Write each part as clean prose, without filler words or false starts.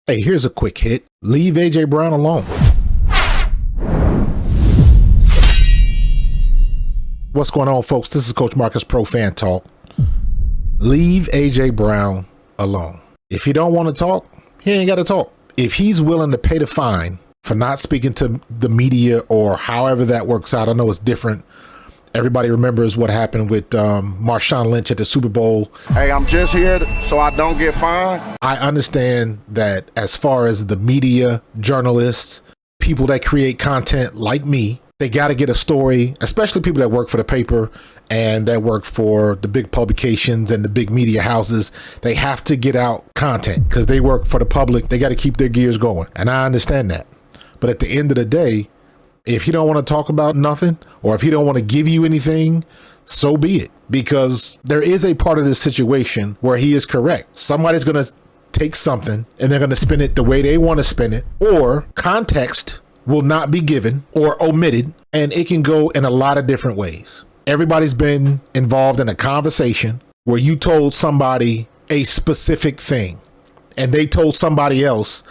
Hey, here's a quick hit. Leave A.J. Brown alone. What's going on, folks? This is Coach Marcus Pro Fan Talk. Leave A.J. Brown alone. If he don't want to talk, he ain't got to talk. If he's willing to pay the fine for not speaking to the media or however that works out, I know it's different. Everybody remembers what happened with Marshawn Lynch at the Super Bowl. Hey, I'm just here so I don't get fined. I understand that as far as the media, journalists, people that create content like me, they got to get a story, especially people that work for the paper and that work for the big publications and the big media houses. They have to get out content because they work for the public. They got to keep their gears going. And I understand that. But at the end of the day, if he don't want to talk about nothing, or if he don't want to give you anything, so be it. Because there is a part of this situation where he is correct. Somebody's going to take something and they're going to spin it the way they want to spin it, or context will not be given or omitted, and it can go in a lot of different ways. Everybody's been involved in a conversation where you told somebody a specific thing and they told somebody else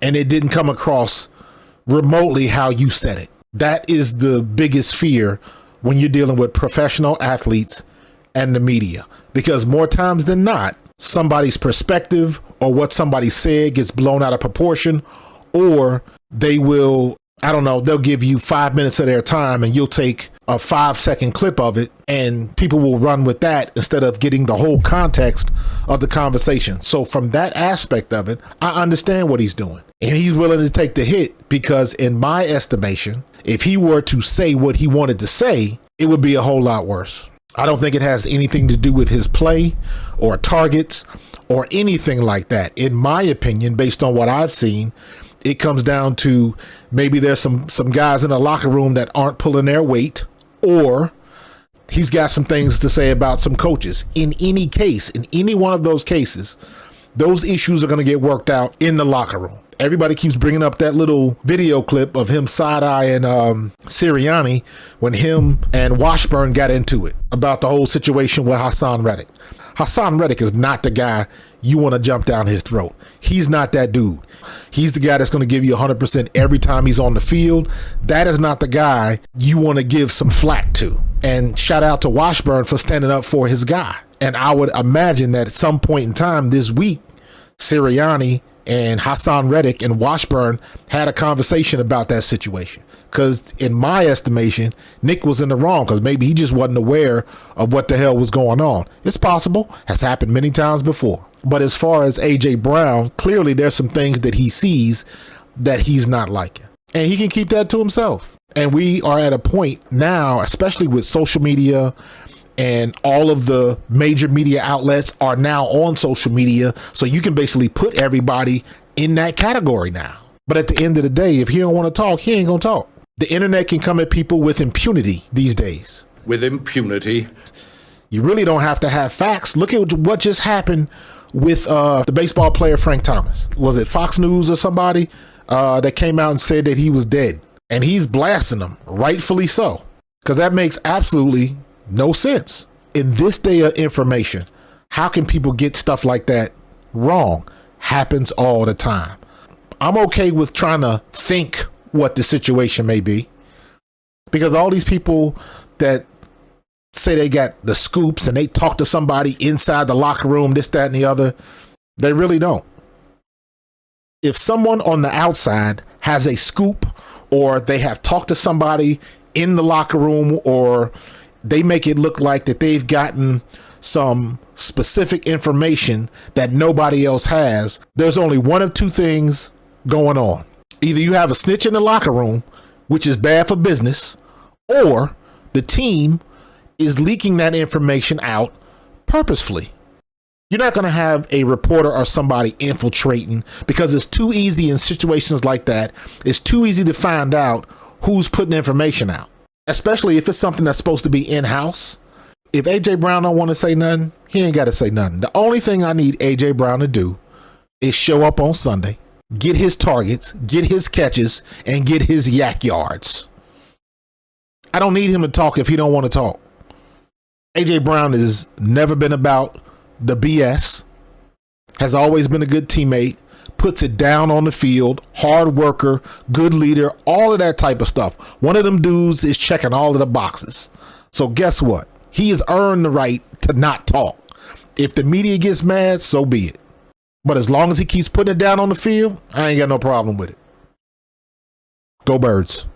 and it didn't come across remotely how you said it. That is the biggest fear when you're dealing with professional athletes and the media, because more times than not, somebody's perspective or what somebody said gets blown out of proportion, or they will, I don't know, they'll give you 5 minutes of their time and you'll take a 5-second clip of it and people will run with that instead of getting the whole context of the conversation. So from that aspect of it, I understand what he's doing. And he's willing to take the hit because in my estimation, if he were to say what he wanted to say, it would be a whole lot worse. I don't think it has anything to do with his play or targets or anything like that. In my opinion, based on what I've seen, it comes down to maybe there's some guys in the locker room that aren't pulling their weight, or he's got some things to say about some coaches. In any case, in any one of those cases, those issues are going to get worked out in the locker room. Everybody keeps bringing up that little video clip of him side-eyeing Sirianni when him and Washburn got into it about the whole situation with Hassan Reddick. Hassan Reddick is not the guy you want to jump down his throat. He's not that dude. He's the guy that's going to give you 100% every time he's on the field. That is not the guy you want to give some flack to. And shout out to Washburn for standing up for his guy. And I would imagine that at some point in time this week, Sirianni and Hassan Reddick and Washburn had a conversation about that situation. Because in my estimation, Nick was in the wrong because maybe he just wasn't aware of what the hell was going on. It's possible. Has happened many times before. But as far as A.J. Brown, clearly there's some things that he sees that he's not liking. And he can keep that to himself. And we are at a point now, especially with social media, and all of the major media outlets are now on social media. So you can basically put everybody in that category now. But at the end of the day, if he don't want to talk, he ain't going to talk. The internet can come at people with impunity these days. With impunity. You really don't have to have facts. Look at what just happened with the baseball player Frank Thomas. Was it Fox News or somebody that came out and said that he was dead? And he's blasting them, rightfully so. Because that makes absolutely no sense. In this day of information, how can people get stuff like that wrong? Happens all the time. I'm okay with trying to think what the situation may be, because all these people that say they got the scoops and they talk to somebody inside the locker room, this, that, and the other, they really don't. If someone on the outside has a scoop, or they have talked to somebody in the locker room, or they make it look like that they've gotten some specific information that nobody else has, there's only one of two things going on. Either you have a snitch in the locker room, which is bad for business, or the team is leaking that information out purposefully. You're not going to have a reporter or somebody infiltrating, because it's too easy in situations like that. It's too easy to find out who's putting information out, especially if it's something that's supposed to be in-house. If A.J. Brown don't want to say nothing, he ain't got to say nothing. The only thing I need A.J. Brown to do is show up on Sunday, get his targets, get his catches, and get his yak yards. I don't need him to talk if he don't want to talk. A.J. Brown has never been about the BS, has always been a good teammate, puts it down on the field, hard worker, good leader, all of that type of stuff. One of them dudes is checking all of the boxes. So guess what? He has earned the right to not talk. If the media gets mad, so be it. But as long as he keeps putting it down on the field, I ain't got no problem with it. Go Birds.